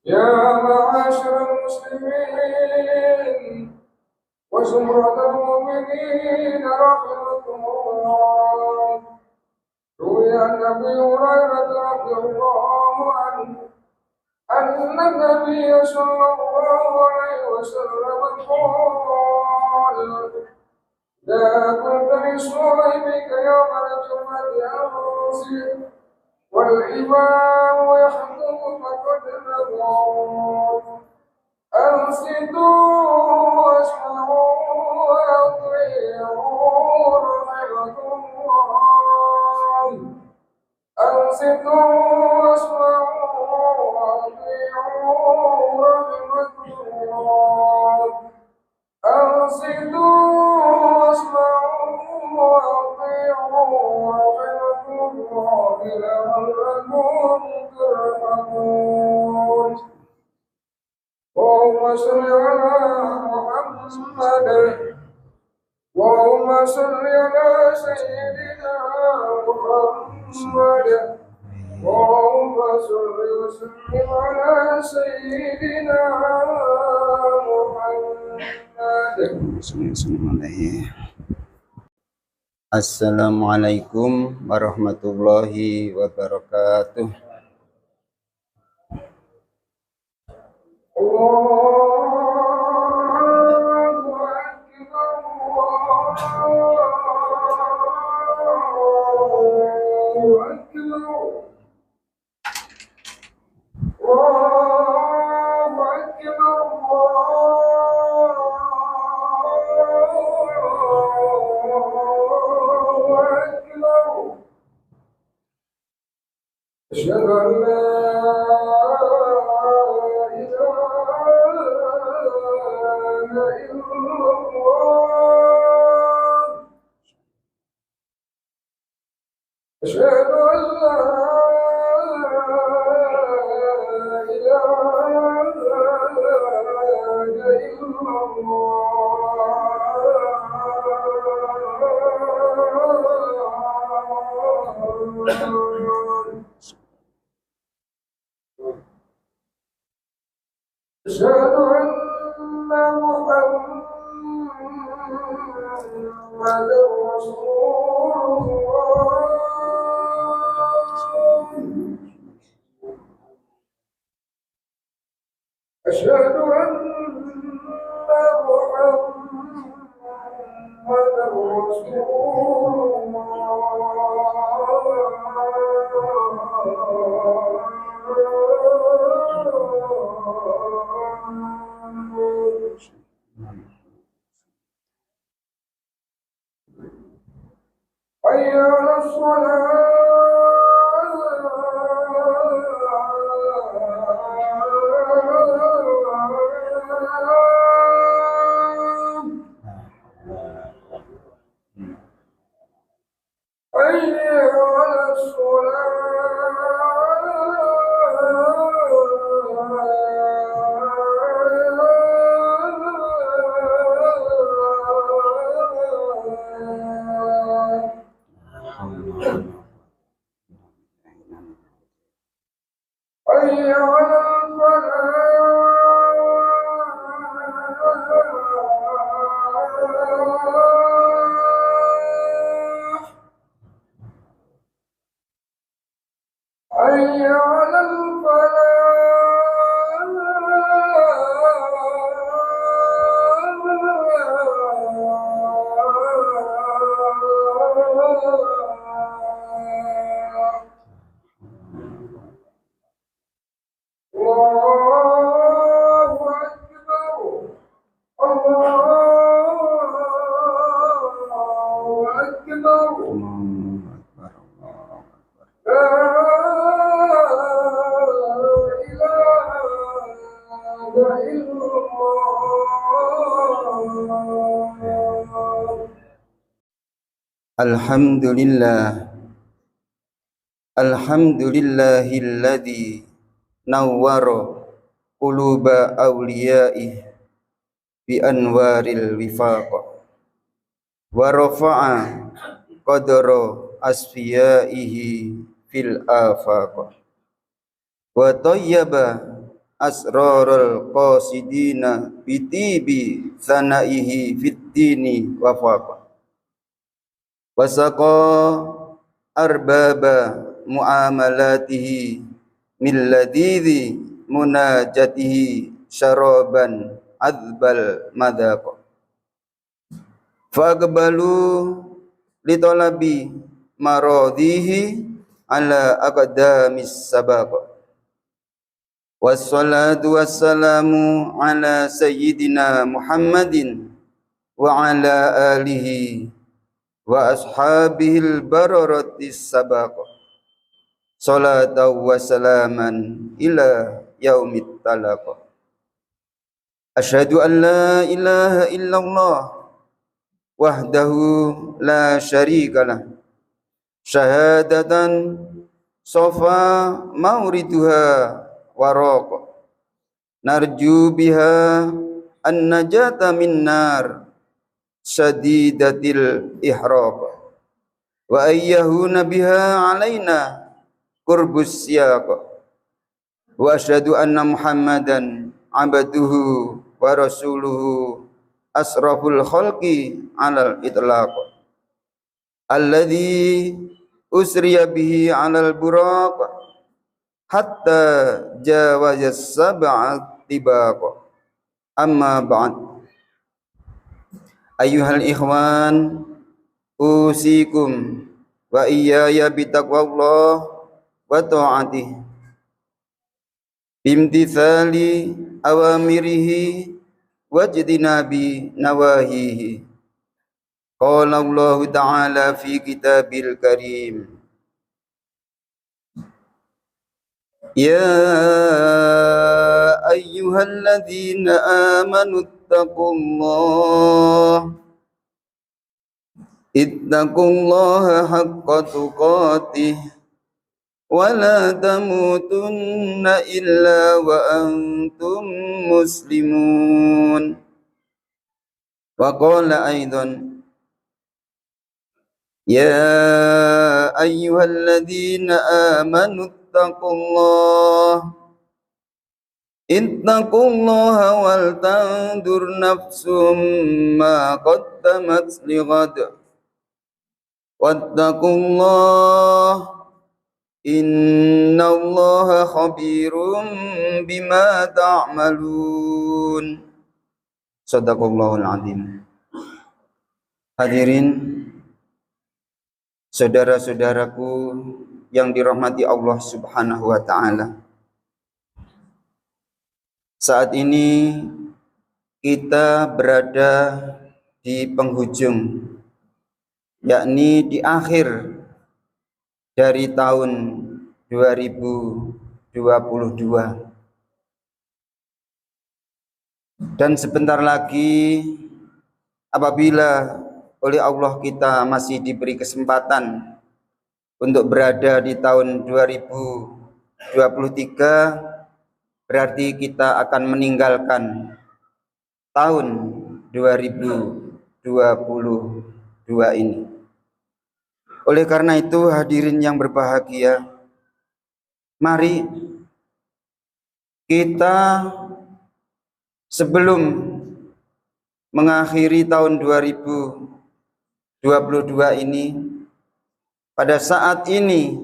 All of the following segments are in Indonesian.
يا معاشر المسلمين وزمرة المؤمنين رحمكم الله. روي عن أبي هريرة رضي الله عنه أن النبي صلى الله عليه وسلم قال: لا كنت لصاحبك يوم الجمعة أنصت والإمام يحكم فقد نظر. أنصتوا واسمعوا وأطيعوا رحمكم الله. أنصتوا واسمعوا وأطيعوا رحمكم الله. أنصتوا واسمعوا وأطيعوا رحمكم الله لعلكم ترحمون. اللهم صل على محمد. اللهم صل على سيدنا محمد. اللهم صل وسلم على سيدنا محمد. Assalamualaikum warahmatullahi wabarakatuh. أشهد أن لا إله إلا الله. أشهد أن لا إله إلا الله. أشهد أن محمدا رسول الله. أشهد أن محمدا رسول حي على الصلاة. حي على الصلاة. حي على الفلاح. حي على الفلاح. الله أكبر. الله أكبر. لا إله إلا الله. Alhamdulillahilladzi nawwara quluba awliyaih bi anwaril wifaq wa rafa'a qadra asfiyaihi fil afaq wa tayyaba asrarul qasidina bitibi sanaihi fid dini wafaqa wasaqa arbaba muamalatihi min ladidhi munajatihi syaraban adzbal madhaqa faqbalu litolabi maradihi ala aqdamis sabaqa wassalatu wassalamu ala sayyidina Muhammadin wa ala alihi wa ashabihil bararatis sabaqa salatan wa salaman ila yaumit talaqa asyhadu an la ilaha illallah wahdahu la syarikalah syahadatan sofa mauriduha waraqa narju biha an najata min nar syadidatil ihraq wa ayyahuna biha alaina qurbus siyaq wa asyhadu anna muhammadan abduhu wa rasuluhu asraful khalqi alal itlaq alladhi usriya bihi alal buraq hatta jawazas sab'at tibaq amma ba'd ayyuhal ikhwan usikum wa iyaya bitaqwallah wa ta'atih bimtithali awamirihi wajtinabi nawahihi qala Allah ta'ala fi kitabil karim ya ayyuhalladzina amanu ittaqullaha haqqa tuqatih wa la tamutunna illa wa antum muslimun wa qala aidan ya ayyuhalladzina amanu ittaqullaha wal tandur nafsum ma qaddamat lighad wattaqullaha innallaha khabirum bima ta'malun. Shadaqallahul azim. Hadirin saudara-saudaraku yang dirahmati Allah Subhanahu wa taala. Saat ini kita berada di penghujung, yakni di akhir dari tahun 2022. Dan sebentar lagi apabila oleh Allah kita masih diberi kesempatan untuk berada di tahun 2023, berarti kita akan meninggalkan tahun 2022 ini. Oleh karena itu hadirin yang berbahagia, mari kita sebelum mengakhiri tahun 2022 ini, pada saat ini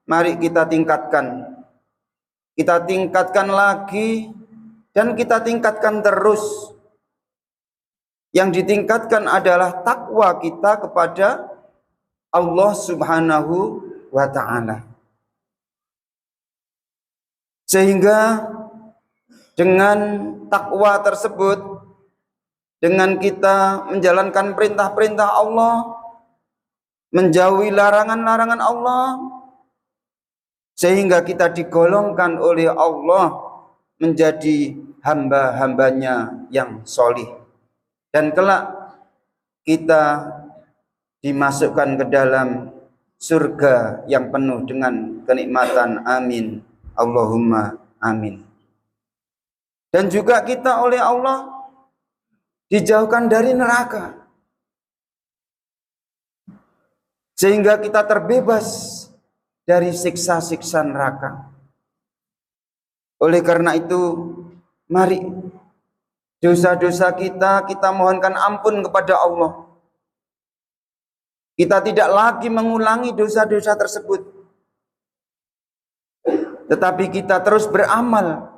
mari kita tingkatkan lagi dan kita tingkatkan terus. Yang ditingkatkan adalah takwa kita kepada Allah Subhanahu wa ta'ala. Sehingga dengan takwa tersebut, dengan kita menjalankan perintah-perintah Allah, menjauhi larangan-larangan Allah, sehingga kita digolongkan oleh Allah menjadi hamba-hambanya yang solih. Dan kelak kita dimasukkan ke dalam surga yang penuh dengan kenikmatan. Amin. Allahumma amin. Dan juga kita oleh Allah dijauhkan dari neraka, sehingga kita terbebas dari siksa-siksa neraka. Oleh karena itu, mari dosa-dosa kita mohonkan ampun kepada Allah. Kita tidak lagi mengulangi dosa-dosa tersebut, tetapi kita terus beramal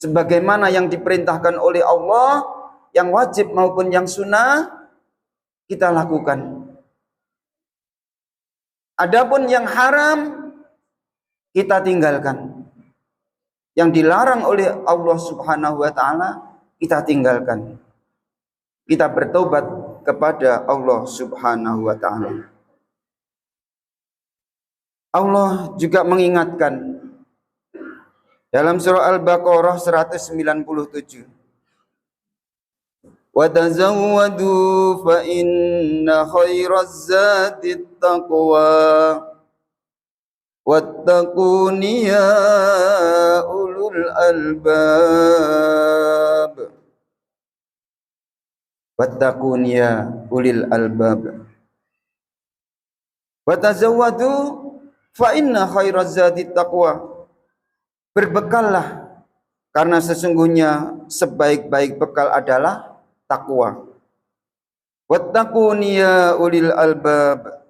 sebagaimana yang diperintahkan oleh Allah, yang wajib maupun yang sunnah kita lakukan. Adapun yang haram kita tinggalkan. Yang dilarang oleh Allah Subhanahu wa taala kita tinggalkan. Kita bertobat kepada Allah Subhanahu wa taala. Allah juga mengingatkan dalam surah Al-Baqarah 197. Wa tazawwadu fa inna khairaz zadit taqwa wattaquni ya ulul albab. Wattaquni ya ulil albab. Wa tazawwadu fa inna khairaz zadit taqwa. Berbekallah karena sesungguhnya sebaik-baik bekal adalah takwa. Wattaquni ya ulil albab.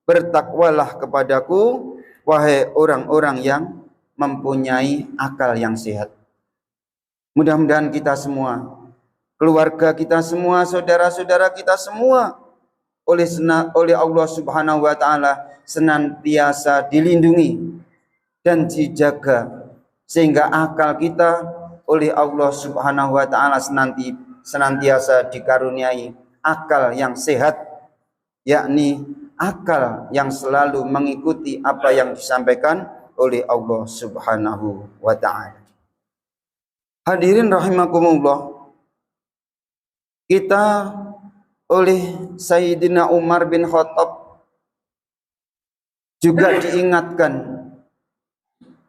Bertakwalah kepadaku wahai orang-orang yang mempunyai akal yang sehat. Mudah-mudahan kita semua, keluarga kita semua, saudara-saudara kita semua oleh Allah Subhanahu wa taala senantiasa dilindungi dan dijaga, sehingga akal kita oleh Allah Subhanahu wa taala senantiasa dikaruniai akal yang sehat, yakni akal yang selalu mengikuti apa yang disampaikan oleh Allah Subhanahu wa taala. Hadirin rahimakumullah, kita oleh Sayyidina Umar bin Khattab juga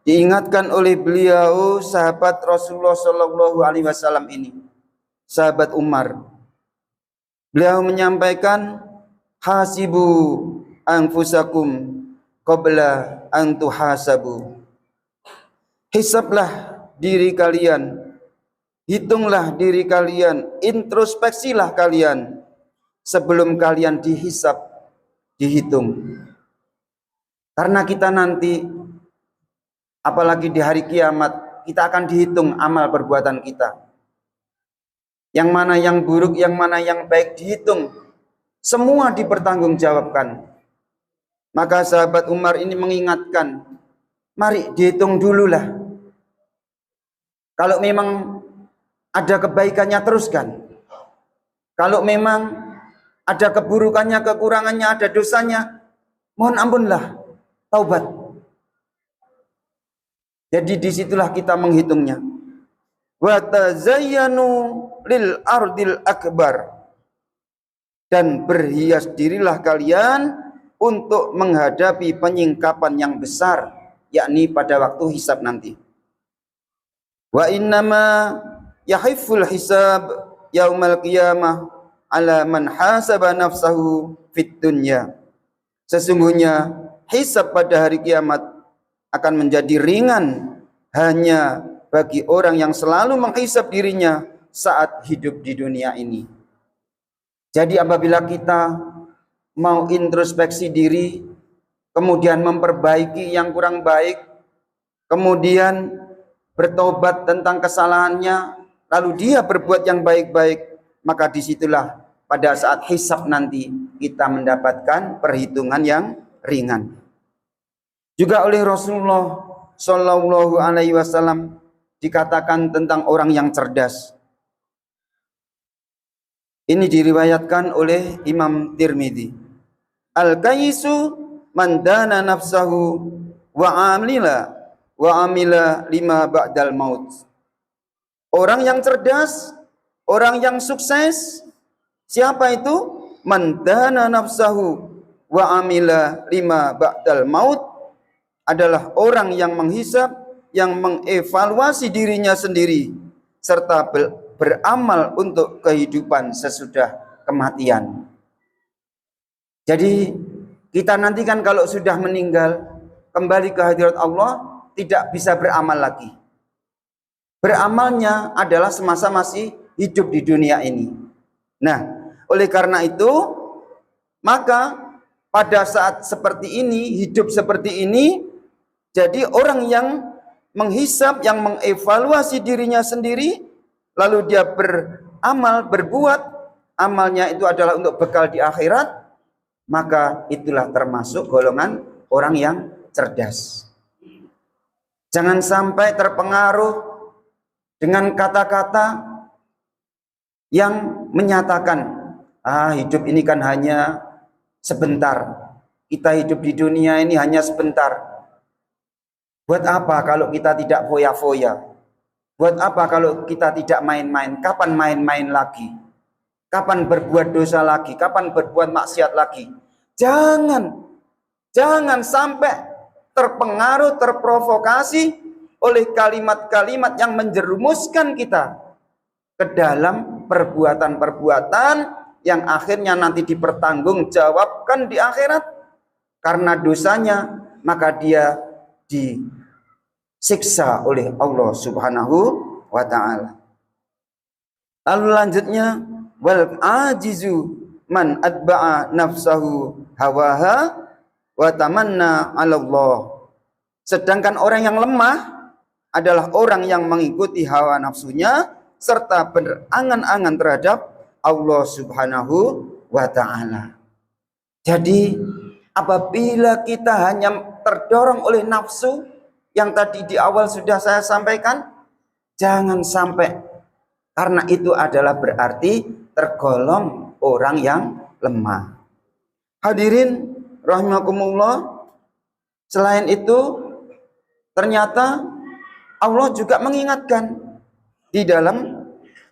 diingatkan oleh beliau, sahabat Rasulullah Shallallahu Alaihi Wasallam ini, sahabat Umar. Beliau menyampaikan, hasibu anfusakum qabla an tuhasabu. Hisablah diri kalian, hitunglah diri kalian, introspeksilah kalian sebelum kalian dihisab, dihitung. Karena kita nanti, apalagi di hari kiamat, kita akan dihitung amal perbuatan kita. Yang mana yang buruk, yang mana yang baik dihitung. Semua dipertanggungjawabkan. Maka sahabat Umar ini mengingatkan, mari dihitung dululah. Kalau memang ada kebaikannya, teruskan. Kalau memang ada keburukannya, kekurangannya, ada dosanya, mohon ampunlah, taubat. Jadi disitulah kita menghitungnya. Wa tazayyanu lil ardil akbar. Dan berhias dirilah kalian untuk menghadapi penyingkapan yang besar, yakni pada waktu hisab nanti. Wa innama yahiful hisab yaumal qiyamah ala man hasaba nafsahu fid dunya. Sesungguhnya hisab pada hari kiamat akan menjadi ringan hanya bagi orang yang selalu menghisab dirinya saat hidup di dunia ini. Jadi apabila kita mau introspeksi diri, kemudian memperbaiki yang kurang baik, kemudian bertobat tentang kesalahannya, lalu dia berbuat yang baik-baik, maka disitulah pada saat hisab nanti kita mendapatkan perhitungan yang ringan. Juga oleh Rasulullah Shallallahu Alaihi Wasallam dikatakan tentang orang yang cerdas. Ini diriwayatkan oleh Imam Tirmidzi. Al-kaisu man dana nafsahu wa amila lima ba'dal maut. Orang yang cerdas, orang yang sukses, siapa itu? Man dana nafsahu wa amila lima ba'dal maut, adalah orang yang menghisab, yang mengevaluasi dirinya sendiri, serta beramal untuk kehidupan sesudah kematian. Jadi kita nanti kan kalau sudah meninggal, kembali ke hadirat Allah, tidak bisa beramal lagi. beramalnya adalah semasa masih hidup di dunia ini. Nah, oleh karena itu, maka pada saat seperti ini, hidup seperti ini, jadi orang yang menghisap, yang mengevaluasi dirinya sendiri, lalu dia beramal, berbuat, amalnya itu adalah untuk bekal di akhirat, maka itulah termasuk golongan orang yang cerdas. Jangan sampai terpengaruh dengan kata-kata yang menyatakan, hidup ini kan hanya sebentar. Kita hidup di dunia ini hanya sebentar. Buat apa kalau kita tidak foya-foya? Buat apa kalau kita tidak main-main? Kapan main-main lagi? Kapan berbuat dosa lagi? Kapan berbuat maksiat lagi? Jangan sampai terpengaruh, terprovokasi oleh kalimat-kalimat yang menjerumuskan kita ke dalam perbuatan-perbuatan yang akhirnya nanti dipertanggungjawabkan di akhirat. Karena dosanya, maka dia disiksa oleh Allah Subhanahu wa ta'ala. Lalu lanjutnya, wal ajizu man atba'a nafsahu hawaha wa tamanna 'ala Allah. Sedangkan orang yang lemah adalah orang yang mengikuti hawa nafsunya serta berangan-angan terhadap Allah Subhanahu wa ta'ala. Jadi apabila kita hanya terdorong oleh nafsu yang tadi di awal sudah saya sampaikan, jangan sampai, karena itu adalah berarti tergolong orang yang lemah. Hadirin rahimakumullah, selain itu ternyata Allah juga mengingatkan di dalam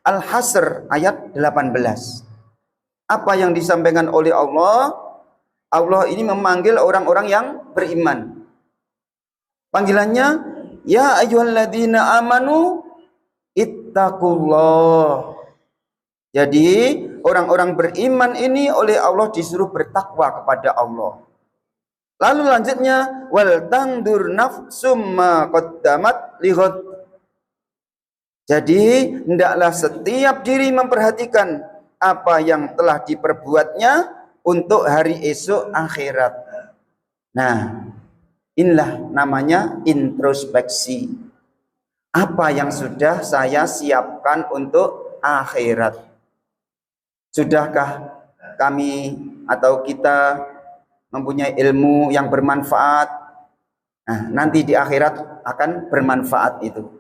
Al-Hasr ayat 18. Apa yang disampaikan oleh Allah? Allah ini memanggil orang-orang yang beriman. Panggilannya, ya ayyuhalladzina amanu ittaqullah. Jadi orang-orang beriman ini oleh Allah disuruh bertakwa kepada Allah. Lalu lanjutnya, wal tangdur nafsum ma qaddamat lighad. Jadi hendaklah setiap diri memperhatikan apa yang telah diperbuatnya untuk hari esok akhirat. Nah, inilah namanya introspeksi. Apa yang sudah saya siapkan untuk akhirat? Sudahkah kami atau kita mempunyai ilmu yang bermanfaat? Nah, nanti di akhirat akan bermanfaat itu.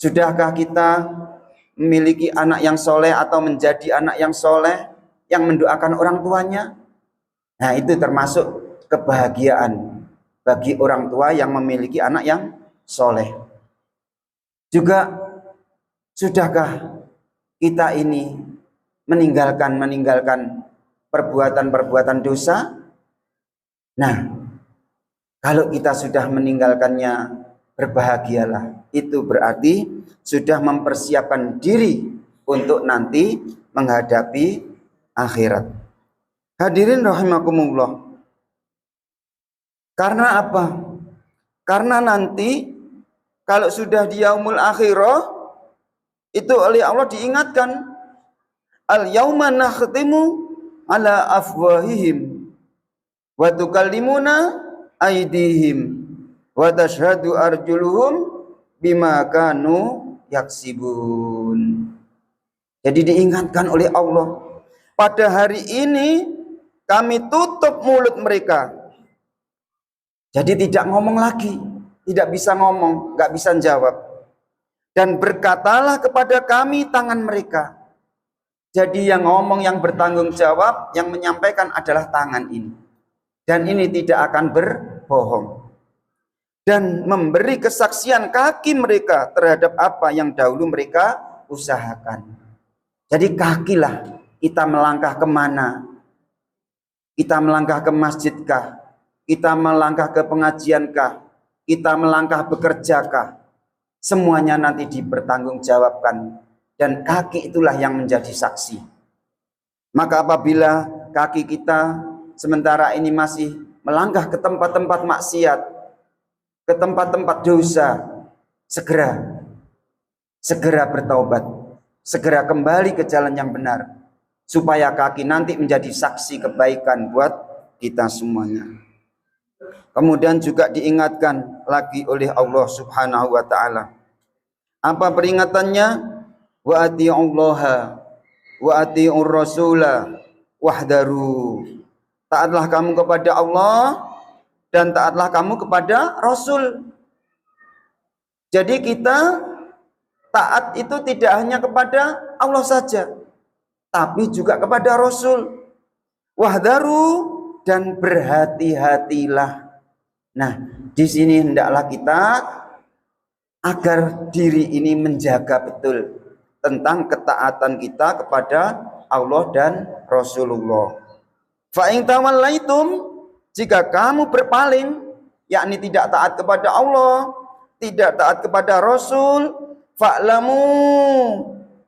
Sudahkah kita memiliki anak yang soleh atau menjadi anak yang soleh yang mendoakan orang tuanya? Nah, itu termasuk kebahagiaan bagi orang tua yang memiliki anak yang soleh. Juga sudahkah kita ini meninggalkan perbuatan-perbuatan dosa? Nah, kalau kita sudah meninggalkannya, berbahagialah. Itu berarti sudah mempersiapkan diri untuk nanti menghadapi akhirat. Hadirin rahimakumullah. Karena apa? Karena nanti kalau sudah di yaumul akhirah, itu oleh Allah diingatkan, al yauma nakhtimu ala afwahihim wa tukallimuna aydihim wa tashhadu arjuluhum bima kanu yaksibun. Jadi diingatkan oleh Allah, pada hari ini kami tutup mulut mereka. Jadi tidak ngomong lagi, tidak bisa ngomong, nggak bisa jawab. Dan berkatalah kepada kami tangan mereka. Jadi yang ngomong, yang bertanggung jawab, yang menyampaikan adalah tangan ini. Dan ini tidak akan berbohong. Dan memberi kesaksian kaki mereka terhadap apa yang dahulu mereka usahakan. Jadi kakilah kita melangkah kemana? Kita melangkah ke masjidkah? Kita melangkah ke pengajiankah? Kita melangkah bekerjakah? Semuanya nanti dipertanggungjawabkan. Dan kaki itulah yang menjadi saksi. Maka apabila kaki kita sementara ini masih melangkah ke tempat-tempat maksiat, ke tempat-tempat dosa, segera segera bertaubat, segera kembali ke jalan yang benar, supaya kaki nanti menjadi saksi kebaikan buat kita semuanya. Kemudian juga diingatkan lagi oleh Allah Subhanahu wa taala. Apa peringatannya? Wa atiullaha wa atiur rasula wahdaru. Taatlah kamu kepada Allah dan taatlah kamu kepada Rasul. Jadi kita taat itu tidak hanya kepada Allah saja, tapi juga kepada Rasul. Wahdaru, dan berhati-hatilah. Nah, di sini hendaklah kita agar diri ini menjaga betul tentang ketaatan kita kepada Allah dan Rasulullah. Fa in tawallaitum, jika kamu berpaling, yakni tidak taat kepada Allah, tidak taat kepada Rasul, fa'lamu,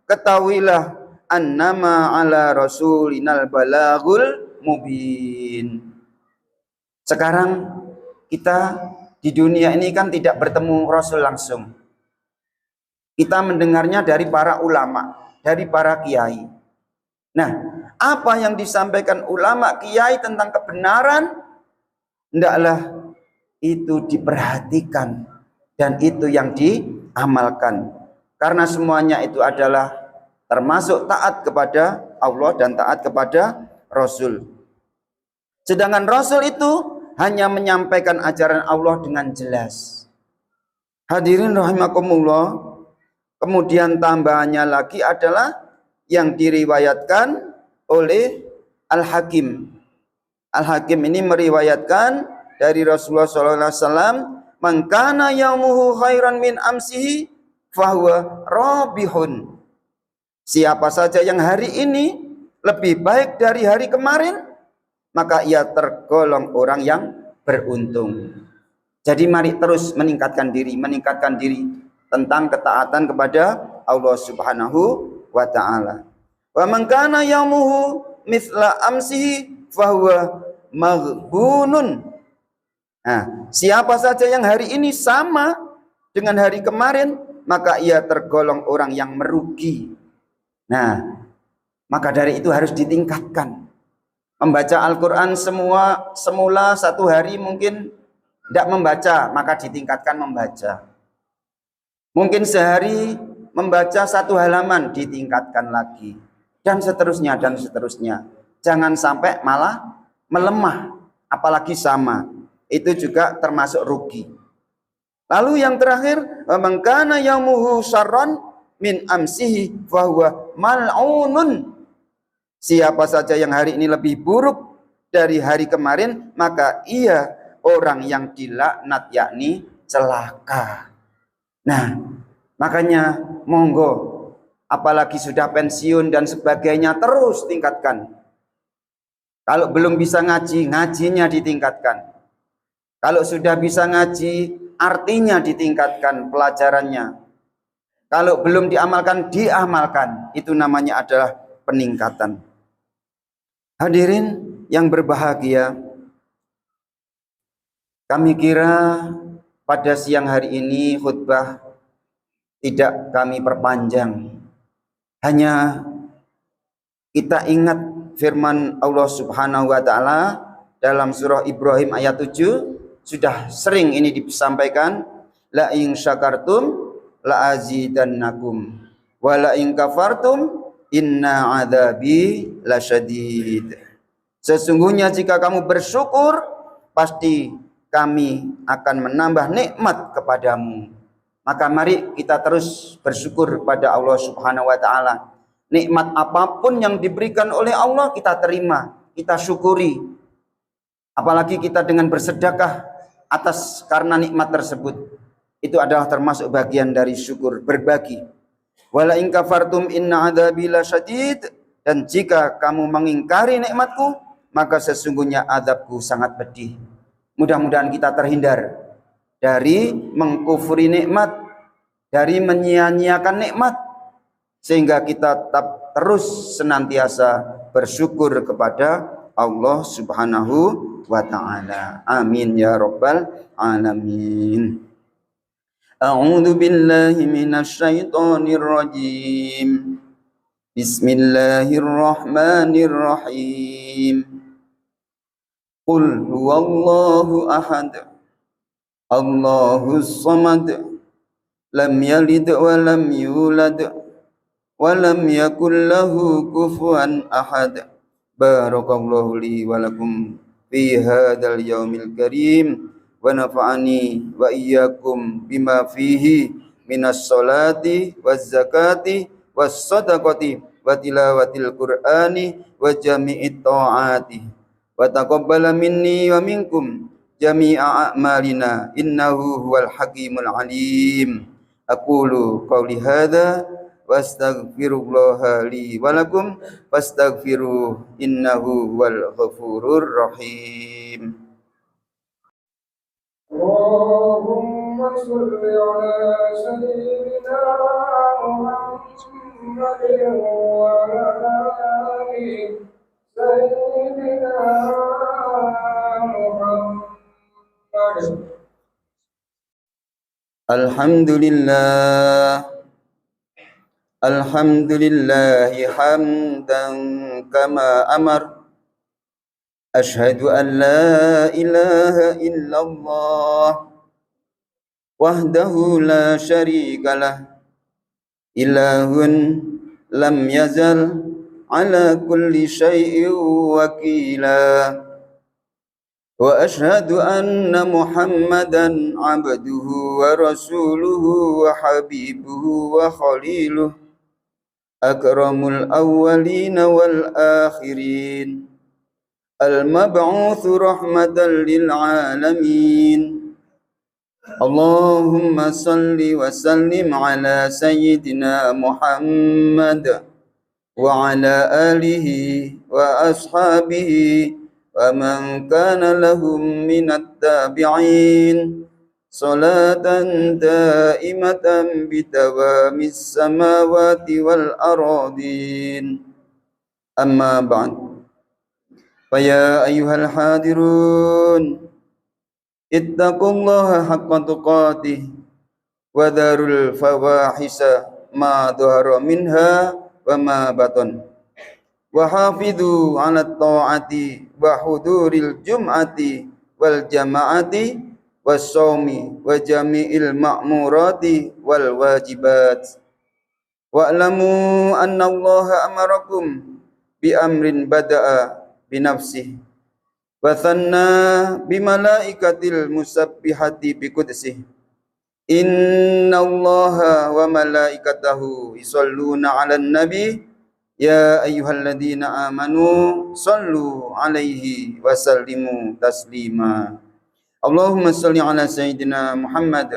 ketahuilah, annama ala rasulinal balagul mubin. Sekarang kita di dunia ini kan tidak bertemu Rasul langsung. Kita mendengarnya dari para ulama, dari para kiai. Nah, apa yang disampaikan ulama kiai tentang kebenaran, hendaklah itu diperhatikan dan itu yang diamalkan. Karena semuanya itu adalah termasuk taat kepada Allah dan taat kepada Rasul. Sedangkan Rasul itu hanya menyampaikan ajaran Allah dengan jelas. Hadirin rahimakumullah. Kemudian tambahannya lagi adalah yang diriwayatkan oleh Al-Hakim. Al-Hakim ini meriwayatkan dari Rasulullah SAW, man kana yaumuhu khairan min amsihi fahuwa rabihun. Siapa saja yang hari ini lebih baik dari hari kemarin, maka ia tergolong orang yang beruntung. Jadi mari terus meningkatkan diri tentang ketaatan kepada Allah Subhanahu wa taala. Wa man kana yaumuhu mithla amsihi fahuwa maghbunun. Nah, siapa saja yang hari ini sama dengan hari kemarin, maka ia tergolong orang yang merugi. Nah, maka dari itu harus ditingkatkan. Membaca Al-Quran semula satu hari mungkin tidak membaca, maka ditingkatkan membaca. Mungkin sehari membaca satu halaman, ditingkatkan lagi. Dan seterusnya, dan seterusnya. Jangan sampai malah melemah, apalagi sama. Itu juga termasuk rugi. Lalu yang terakhir, man kana yaumuhu syarran min amsihi fahuwa mal'unun. Siapa saja yang hari ini lebih buruk dari hari kemarin, maka ia orang yang dilaknat, yakni celaka. Nah, makanya monggo, apalagi sudah pensiun dan sebagainya, terus tingkatkan. Kalau belum bisa ngaji, ngajinya ditingkatkan. Kalau sudah bisa ngaji, artinya ditingkatkan pelajarannya. Kalau belum diamalkan, diamalkan. Itu namanya adalah peningkatan. Hadirin yang berbahagia, kami kira pada siang hari ini khutbah tidak kami perpanjang. Hanya kita ingat firman Allah Subhanahu wa taala dalam surah Ibrahim ayat 7, sudah sering ini disampaikan, la in syakartum la azidannakum wa la in kafartum inna adzabi lasyadid. Sesungguhnya jika kamu bersyukur, pasti kami akan menambah nikmat kepadamu. Maka mari kita terus bersyukur kepada Allah Subhanahu wa taala. Nikmat apapun yang diberikan oleh Allah kita terima, kita syukuri. Apalagi kita dengan bersedekah atas karena nikmat tersebut. Itu adalah termasuk bagian dari syukur, berbagi. Wala in kafartum inna adzabi lasyadid, dan jika kamu mengingkari nikmatku, maka sesungguhnya azabku sangat pedih. Mudah-mudahan kita terhindar dari mengkufuri nikmat, dari menyia-nyiakan nikmat, sehingga kita tetap terus senantiasa bersyukur kepada Allah Subhanahu wa taala. Amin ya rabbal alamin. أعوذ بالله من الشيطان الرجيم بسم الله الرحمن الرحيم قل هو الله أحد الله الصمد لم يلد ولم يولد ولم يكن له كفوا أحد بارك الله لي ولكم في هذا اليوم الكريم ونفعني وإياكم بما فيه من الصلاة والزكاة والصدقة وتلاوة القرآن وجميع الطاعات وتقبل مني ومنكم جميع أعمالنا إنه هو الحكيم العليم أقول قولي هذا واستغفر الله لي ولكم فاستغفروه إنه هو الغفور الرحيم. اللهم صل على سيدنا محمد وعلى آل سيدنا محمد. الحمد لله حمدا كما أمر أشهد أن لا إله إلا الله وحده لا شريك له إله لم يزل على كل شيء وكيلا وأشهد أن محمدا عبده ورسوله وحبيبه وخليله أكرم الأولين والآخرين المبعوث رحمة للعالمين اللهم صل وسلم على سيدنا محمد وعلى آله وأصحابه ومن كان لهم من التابعين صلاة دائمة بدوام السماوات والأراضين أما بعد فيا أيها الحاضرون اتقوا الله حق تقاته وذروا الفواحش ما ظهر منها وما بطن وحافظوا على الطاعة وحضور الجمعة والجماعة والصوم وجميع المأمورات والواجبات واعلموا أن الله أمركم بأمر بدأ بنفسه وثنى بملائكة المسبحة بقدسه إن الله وملائكته يصلون على النبي يا أيها الذين آمنوا صلوا عليه وسلموا تسليما اللهم صل على سيدنا محمد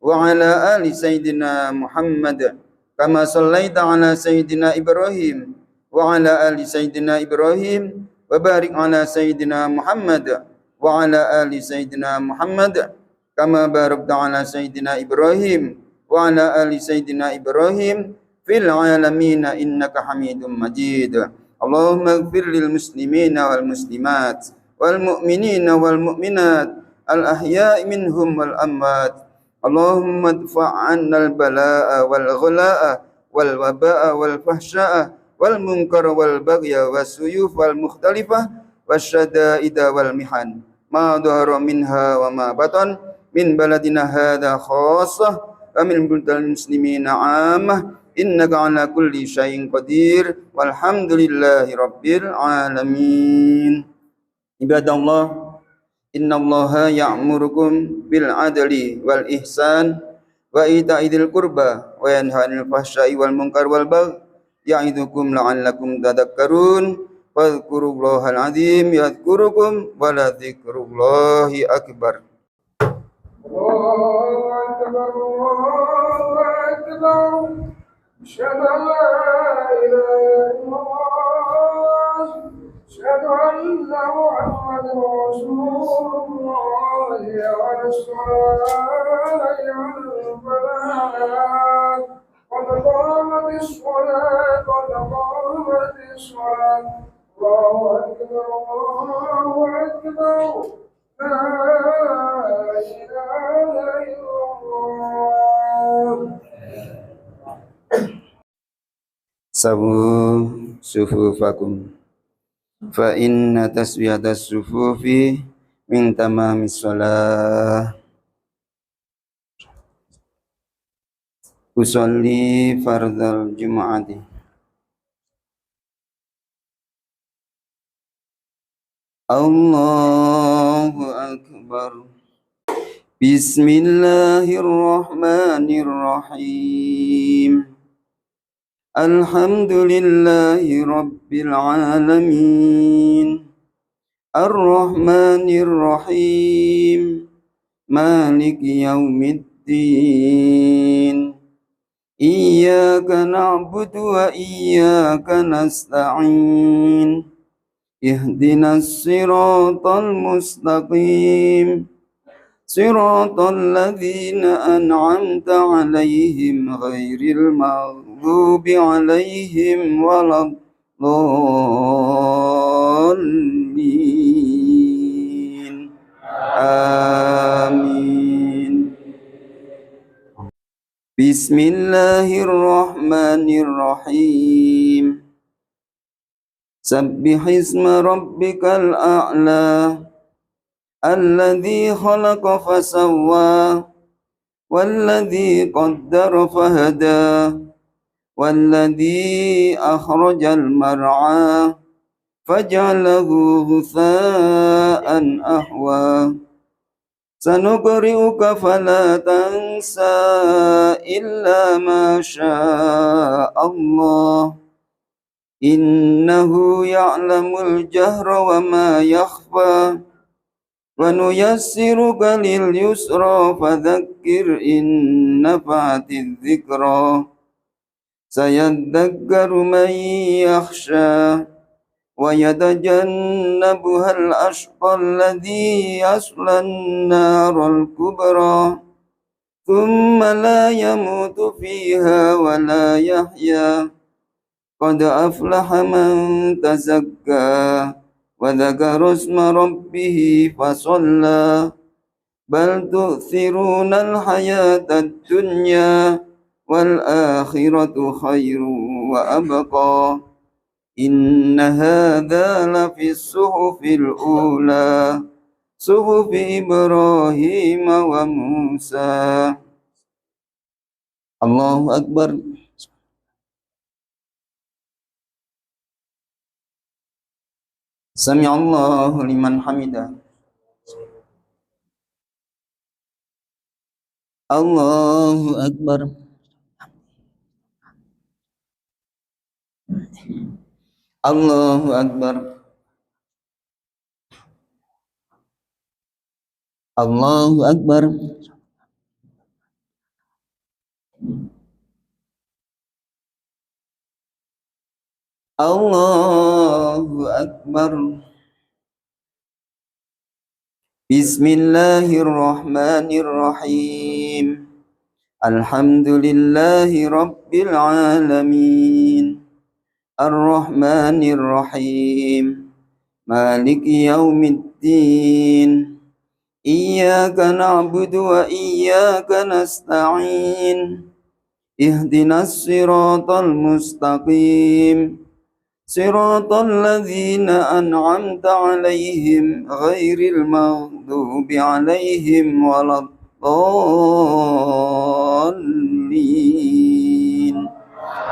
وعلى آل سيدنا محمد كما صليت على سيدنا إبراهيم وعلى آل سيدنا إبراهيم وبارك على سيدنا محمد وعلى آل سيدنا محمد كما باركت على سيدنا إبراهيم وعلى آل سيدنا إبراهيم في العالمين إنك حميد مجيد اللهم اغفر للمسلمين والمسلمات والمؤمنين والمؤمنات الأحياء منهم والأموات اللهم ادفع عنا البلاء والغلاء والوباء والفحشاء والمنكر والبغي والسيوف المختلفة والشدائد والمحن ما ظهر منها وما بطن من بلدنا هذا خاصة ومن بلدان المسلمين عامة إنك على كل شيء قدير والحمد لله رب العالمين عباد الله إن الله يأمركم بالعدل والإحسان وإيتاء ذي القربى وينهى عن الفحشاء والمنكر والبغي يعظكم لعلكم تذكرون فاذكروا الله العظيم يذكركم ولذكر الله أكبر. الله أكبر الله أكبر أشهد أن لا إله إلا الله أشهد أن محمدا رسول الله على الصلاة على الفلاح قد قامت الصلاة قد قامت الصلاة الله أكبر الله أكبر إله إلا الله. Sawu sufufakum fa inna taswiyatas sufufi min tamamis shalah. Usolli fardal jumu'ati. Allahu akbar. Bismillahirrahmanirrahim. Alhamdulillahi rabbil alamin. Ar-Rahmanir-Rahim. Maliki yaumiddin. Iyyaka na'budu wa iyyaka nasta'in. Ihdinas siratal mustaqim. Siratal ladzina an'amta 'alaihim ghairil maghdubi 'alaihim waladdallin. Amin. Bismillahirrahmanirrahim. Sabbihisma rabbikal a'la. Alladzi khalaqa fasawwa. Walladzi qaddara fahada. Walladzi akhrajal mar'a. Faj'alahu ghutha'an ahwa. Sanuqri'uka fala tansa illa ma syaa Allah. Innahu ya'lamul jahra wa ma yakhfa. Wa nuyassiruka lil yusra fadzakkir in nafa'atiz dzikra. Sayadzakkaru man yakhsha. Wa yatajannabuhal ashqa alladzi yaslan naral kubra. Thumma la yamutu fiha wa la yahya. Qad aflaha man tazakka. Wa dzakara isma rabbih fasalla. Bal tu'thirunal hayatad dunya. Wal akhiratu khairu wa abqa. Inna hadza lafis suhufil ula. Suhufi Ibrahim wa Musa. Allahu akbar. Sami'allahu liman hamidah. Allahu akbar. Allahu akbar. Allahu akbar. Allahu akbar. Bismillahirrahmanirrahim. Alhamdulillahi rabbil alamin. Ar-Rahmanir-Rahim. Maliki yaumiddin. Iyyaka na'budu wa iyyaka nasta'in. Ihdinas siratal mustaqim. Siratal ladzina an'amta 'alaihim ghairil maghdubi 'alaihim waladdallin.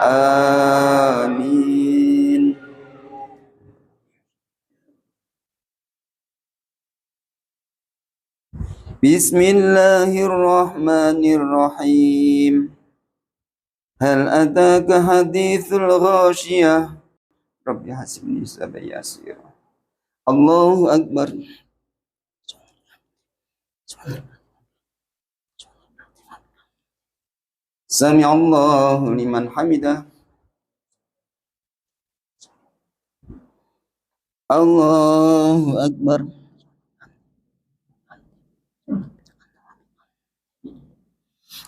Amin. Bismillahirrahmanirrahim. Hal ataka hadithul ghashiyah. Rabbi hasibni hisaban yasira. Allahu akbar. Sami'allahu liman hamidah. Allahu akbar.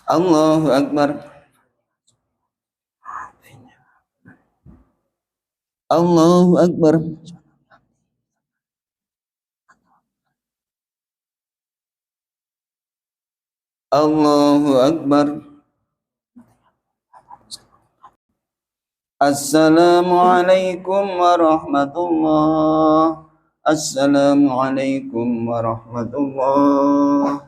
Allahu akbar. Allahu akbar. Allahu Akbar. Assalamualaikum warahmatullah. Assalamualaikum warahmatullah.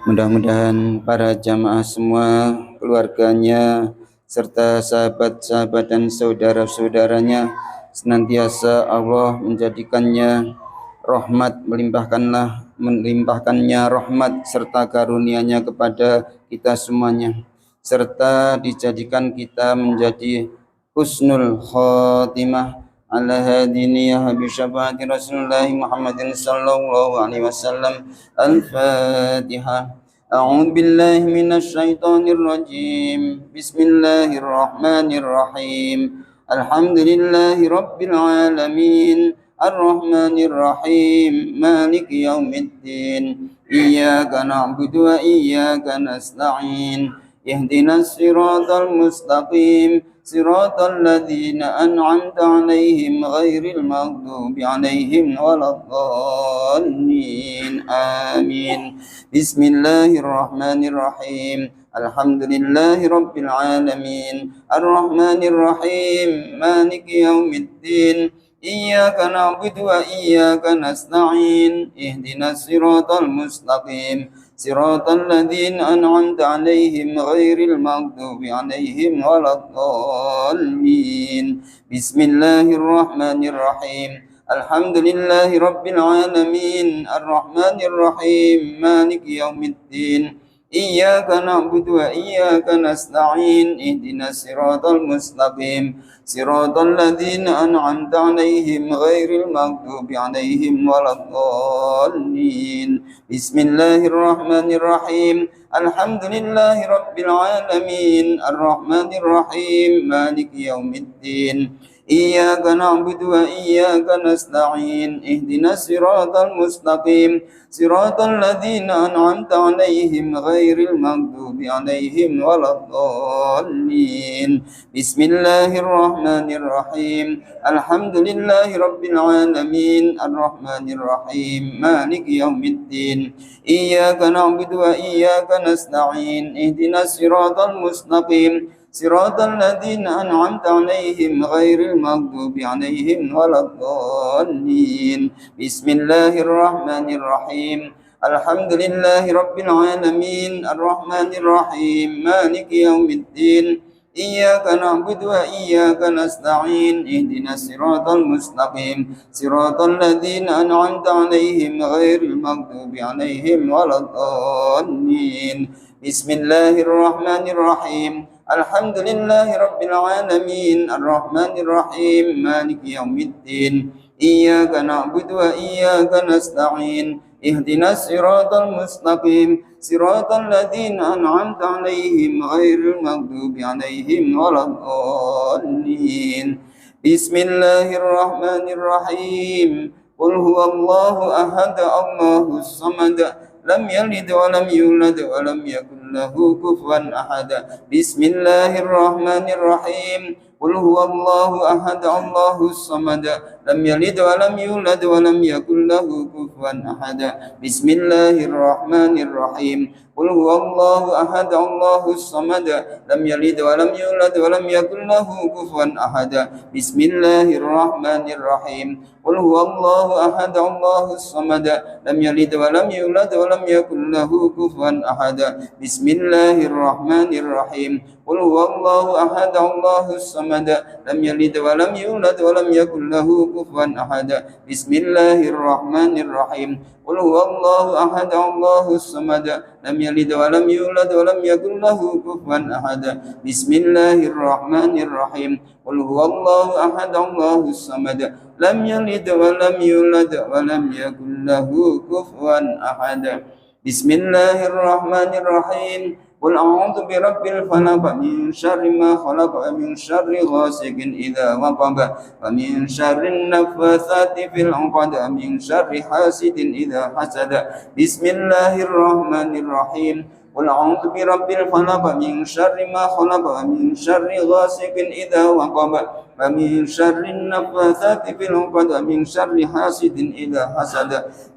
Mudah-mudahan para jamaah semua, keluarganya, serta sahabat-sahabat dan saudara-saudaranya senantiasa Allah menjadikannya rahmat, melimpahkannya rahmat serta karunia-Nya kepada kita semuanya, serta dijadikan kita menjadi husnul khotimah ala hadiniyah bi syafaati Rasulullah Muhammadin sallallahu alaihi wasallam. Al-Fatihah. A'udzu billahi minasy syaithanir rajim. Bismillahirrahmanirrahim. Alhamdulillahi rabbil alamin. Ar-Rahmanir Rahim. Maliki yaumiddin. Iyyaka na'budu wa iyyaka nasta'in. Ihdinas siratal mustaqim. Siratal ladzina an'amta 'alaihim ghairil maghdubi 'alaihim waladdallin. Amin. Bismillahirrahmanirrahim. Alhamdulillahi rabbil alamin. Ar-Rahmanir Rahim. Maliki yaumiddin. Iyyaka na'budu wa iyyaka nasta'in. Ihdinas siratal mustaqim. Siratal ladzina an'amta 'alaihim ghairil maghdubi 'alaihim waladdallin. Bismillahirrahmanirrahim. Alhamdulillahi rabbil alamin. Ar-Rahmanir Rahim. Maliki yaumiddin. Iyyaka na'budu wa iyyaka nasta'in. Ihdinas siratal mustaqim. Siratal ladzina an'amta 'alaihim ghairil maghdubi 'alaihim waladdallin. Bismillahirrahmanirrahim. Alhamdulillahi rabbil alamin. Ar-Rahmanir Rahim. Maliki yaumiddin. Iyyaka na'budu wa iyyaka nasta'in. Ihdinas siratal mustaqim. Siratal ladzina an'amta 'alaihim ghairil maghdubi 'alaihim waladdallin. Bismillahirrahmanirrahim. Alhamdulillahi rabbil alamin. Ar-Rahmanir Rahim. Maliki yaumiddin. Iyyaka na'budu wa iyyaka nasta'in. Ihdinas siratal mustaqim. Siratal ladzina an'amta 'alaihim ghairil maghdubi 'alaihim waladdallin. Bismillahirrahmanirrahim. Alhamdulillahi rabbil alamin. Ar-Rahmanir Rahim. Maliki yaumiddin. Iyyaka na'budu wa iyyaka nasta'in. Ihdinas siratal mustaqim. Siratal ladzina an'amta 'alaihim ghairil maghdubi 'alaihim waladdallin. Bismillahirrahmanirrahim. Alhamdulillahi rabbil alamin. Ar-Rahmanir Rahim. Maliki yaumiddin. Iyyaka na'budu wa iyyaka nasta'in. Ihdinas siratal mustaqim. Siratal ladzina an'amta 'alaihim ghairil maghdubi 'alaihim waladdallin. Bismillahirrahmanirrahim. Qul huwallahu ahad. Allahus samad. Lam yalid wa lam yulad wa lam yakul lahu kufuwan ahad. Bismillahirrahmanirrahim. Qul huwallahu ahad. Allahus samad. Lam yalid wa lam yulad wa lam yakul lahu kufuwan ahad. Bismillahirrahmanirrahim. Qul huwallahu ahad. Allahus samad. Lam yalid wa lam yulad wa lam yakul lahu kufuwan ahad. Bismillahirrahmanirrahim. Qul huwallahu ahad. Allahus samad. Lam yalid wa lam yulad wa lam yakul lahu kufuwan ahad. Bismillahirrahmanirrahim. Qul huwallahu ahad. Allahus samad. Lam yalid wa lam yulad wa lam yakul lahu kufuwan ahad. Bismillahirrahmanirrahim. Qul huwallahu ahad. Allahus samad. Lam yalid wa lam yulad wa lam yakul lahu kufuwan ahad. Bismillahirrahmanirrahim. Qul huwallahu ahad. Allahus samad. Lam yalid wa lam yulad wa lam yakul lahu kufuwan ahad. Bismillahirrahmanirrahim. Qul a'udzu birabbil falaq min syarri ma khalaq wa min syarri ghasiqin idza waqab wa min syarrin naffatsati fil 'uqad wa min syarri hasidin idza hasad. Bismillahirrahmanirrahim. قل أعوذ برب الفلق من شر ما خلق ومن شر غاسق إذا وقب ومن شر النفاثات في العقد ومن شر حاسد إذا حسد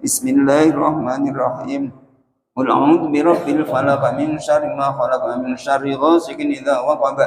بسم الله الرحمن الرحيم قل أعوذ برب الفلق من شر ما خلق ومن شر غاسق إذا وقب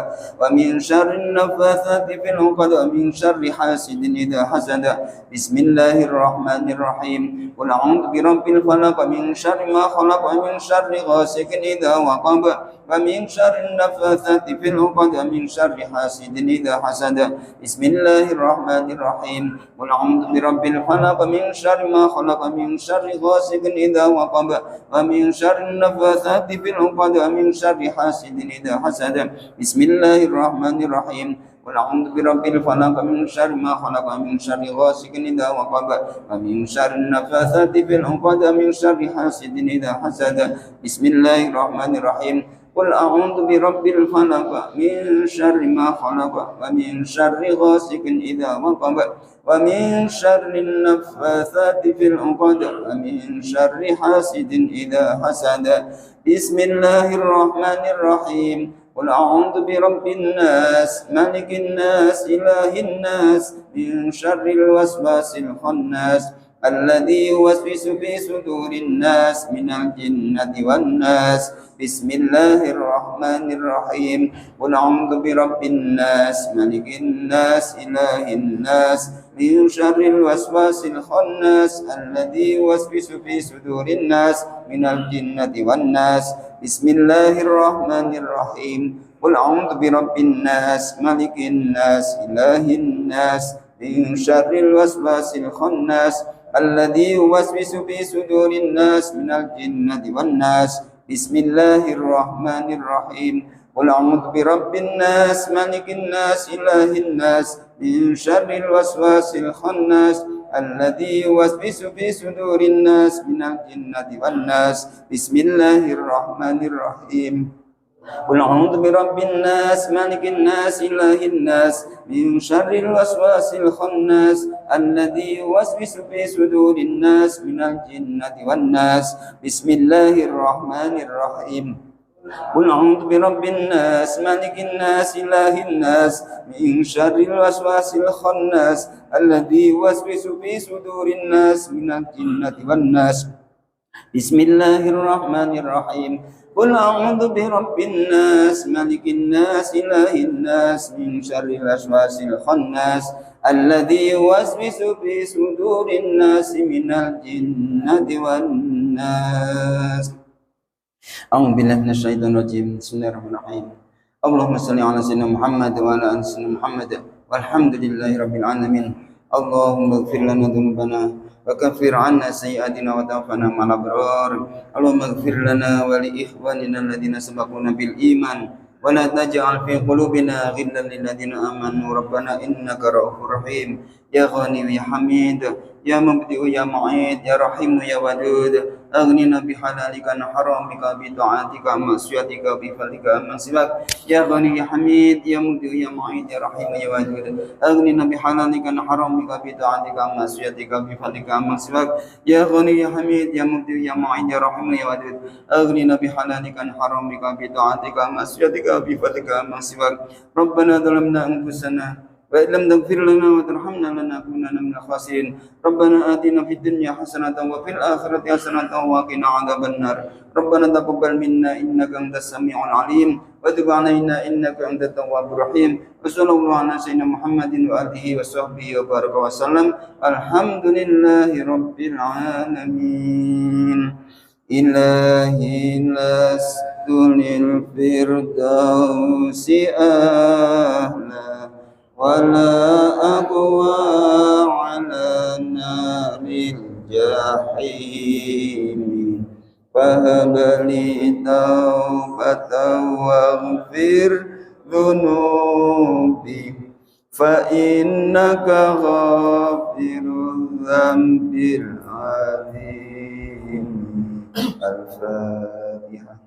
ومن شر النفاثات في العقد ومن شر حاسد إذا حسد بسم الله الرحمن الرحيم قل أعوذ برب الفلق من شر ما خلق ومن شر غاسق إذا وقب ومن شر النفاثات في العقد ومن شر حاسد إذا حسد بسم الله الرحمن الرحيم قل أعوذ برب الفلق من شر ما خلق ومن شر غاسق إذا وقب ومن شر النفاثات في العقد ومن شر حاسد إذا حسد بسم الله الرحمن الرحيم قل أعوذ برب الفلق من شر ما خلق ومن شر غاسق إذا وقب ومن شر النفاثات في العقد ومن شر حاسد إذا حسد بسم الله الرحمن الرحيم قل أعوذ برب الفلق من شر ما خلق ومن شر غاسق إذا وقب ومن شر النفاثات في العقد ومن شر حاسد إذا حسد بسم الله الرحمن الرحيم قل أعوذ برب الناس ملك الناس إله الناس من شر الوسواس الخناس الذي يوسوس في صدور الناس من الجنة والناس بسم الله الرحمن الرحيم قل أعوذ برب الناس ملك الناس إله الناس من شر الوسواس الخناس الذي يوسوس في صدور الناس من الجنة والناس بسم الله الرحمن الرحيم قل أعوذ برب الناس ملك الناس إله الناس من شر الوسواس الخناس الذي يوسوس في صدور الناس من الجنة والناس بسم الله الرحمن الرحيم قل أعوذ برب الناس ملك الناس إله الناس من شر الوسواس الخناس الذي يوسوس في صدور الناس من الجنة والناس بسم الله الرحمن الرحيم قل أعوذ برب الناس ملك الناس إله الناس من شر الوسواس الخناس الذي يوسوس في صدور الناس من الجنة والناس بسم الله الرحمن الرحيم قل أعوذ برب الناس ملك الناس إله الناس من شر الوسواس الخناس الذي يوسوس في صدور الناس من الجنة والناس بسم الله الرحمن الرحيم قل أعوذ برب الناس ملك الناس إله الناس من شر الوسواس الخناس الذي يوسوس في صدور الناس من الجنة والناس أعوذ بالله من الشيطان الرجيم بسم الله الرحمن الرحيم اللهم صل على سيدنا محمد وعلى آل سيدنا محمد والحمد لله رب العالمين اللهم اغفر لنا ذنوبنا وكفر عنا سيئاتنا وتوفنا مع الأبرار اللهم اغفر لنا ولإخواننا الذين سبقونا بالإيمان ولا تجعل في قلوبنا غلا للذين آمنوا ربنا إنك رؤوف رحيم يا غني يا حميد يا مبدئ يا معيد يا رحيم يا ودود أغننا بحلالك عن حرامك بطاعتك عن معصيتك بفضلك عمن سواك يا غني يا حميد يا مبدئ يا معيد يا رحيم يا ودود أغننا بحلالك عن حرامك بطاعتك عن معصيتك بفضلك عمن سواك يا غني يا حميد يا مبدئ يا معيد يا رحيم يا ودود أغننا بحلالك عن حرامك بطاعتك عن معصيتك بفضلك عمن سواك ربنا ظلمنا أنفسنا وإن لم تغفر لنا وترحمنا لنكونن من الخاسرين ربنا آتنا في الدنيا حسنة وفي الآخرة حسنة وقنا عذاب النار ربنا تقبل منا إنك أنت السميع العليم وتب علينا إنك أنت التواب الرحيم وصلى الله على سيدنا محمد وآله وصحبه وبارك وسلم الحمد لله رب العالمين إلهي لست للفردوس أهلا ولا أقوى على نار الجحيم فهب لي توبة واغفر ذنوبي فإنك غافر الذنب العظيم الفاتحة